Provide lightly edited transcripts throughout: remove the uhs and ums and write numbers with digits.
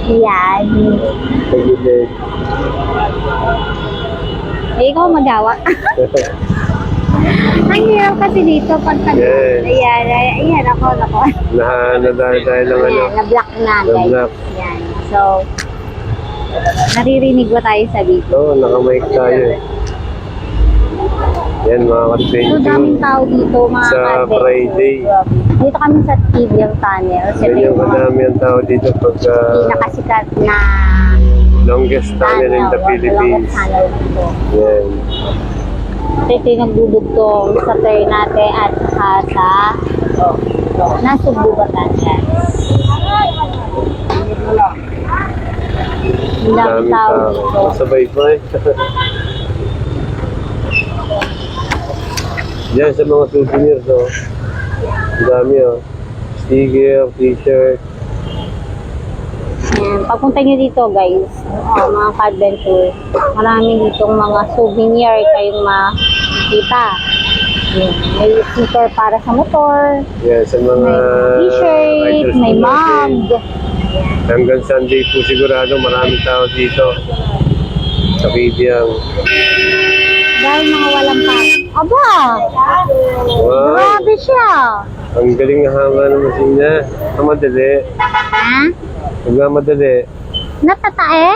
Yan. Tagilid. Ikaw magawa. Ang hirap kasi dito pagka... Yes. Ayan, ako. Nadali tayo ng ano. Ayan, na-block na, guys. Na-block. Yan. So, naririnig ba tayo sa video? Oo, nakamike tayo eh. Yan mga So, ka-adventure. daming tao dito, mga Sa ka-adventure. Friday. Dito kami sa TVM Tunnel. Siyempre Ganyan yung mga kadami ang tao dito pag pinakasikat na longest tunnel in the Philippines. Tunnel dito. Yan. Ito yung nagdudugtong sa Ternate at saka sa Nasugbu, Batangas. Ang daming tao dito. Sabay-bay. Diyan sa mga souvenirs, oh. Ang dami, oh. Sticker, t-shirt. Ayan, papunta nyo dito guys, mga ka-adventure. Marami ditong mga souvenir kayong makikita. Ayan, may sticker para sa motor, Yan, sa mga may t-shirt, riders may po natin. mug. Hanggang Sunday po sigurado maraming tao dito. Sa Bibiang. Dahil mga walang pa. Aba! Wow! Grabe siya! Ang galing nga hanga ng machine niya. Ang madali. Ha? Huwag nga madali. Natatae?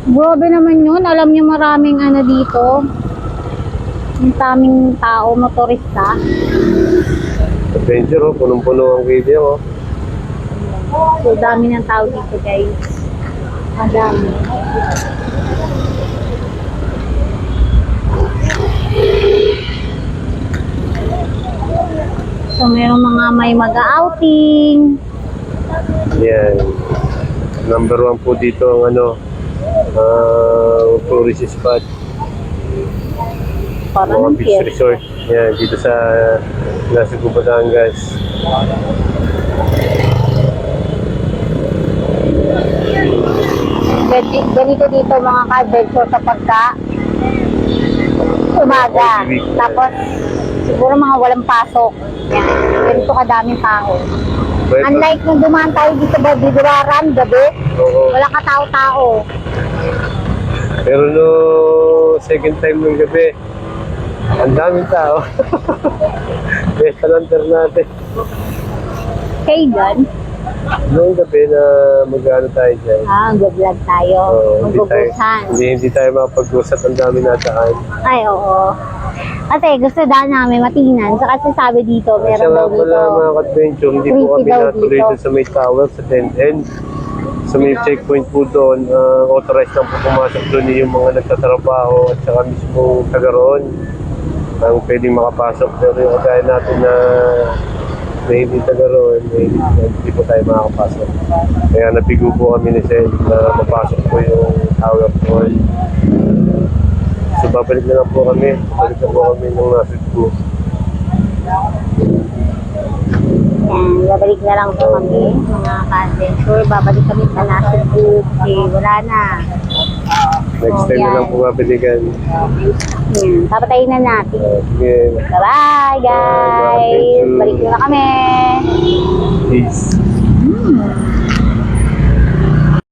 Grabe naman yun. Alam niyo maraming ano dito. Ang daming tao, motorista. Adventure, oh. Punong-puno ang video, oh. So, dami ng tao dito, guys. Madami. So, mayroong mga may mag-outing. Yan. Number 1 po dito ang ano, tourist spot. Para Mga ng beach pier. resort. Yan, dito sa Nasugbu, Batangas. Ganito dito mga ka-adventure kapag ka umaga. Tapos, siguro mga walang pasok. Yan. Ganito kadaming tao. Unlike nung dumaan tayo dito ba, Biduaran, gabi, Oo. wala ka tao-tao. Pero no second time ng gabi, ang daming tao. Besta lanter natin. Kailan? Noong gabi na mag-ano tayo dyan. Mag-vlog tayo. Magbubusan. Hindi tayo makapag-usap, ang dami nataan. Ay, oo. Kasi gusto daw namin matinan. So kasi sabi dito, Kasi meron nga daw pala dito. mga ka-adventure, hindi po Creepy kami daw natuloy dito. doon sa may tower sa 10N. Sa may checkpoint po doon, authorized lang po pumasok doon yung mga nagtatrabaho at saka mismo taga roon ang pwedeng makapasok. Pero yung kagaya natin na hindi taga roon, hindi po tayo makakapasok. Kaya nabigo po kami ni Sel na mapasok po yung tower hall. So babalik na lang po kami. Babalik na po kami ng Nasugbu. Yan, babalik na lang po kami, mga ka-adventure. Babalik kami sa Nasugbu. Okay, wala na. Next time na lang po babalikan. Yan, papatayin na natin. Sige. Bye-bye, guys! Bye, mga Balik na kami! Peace.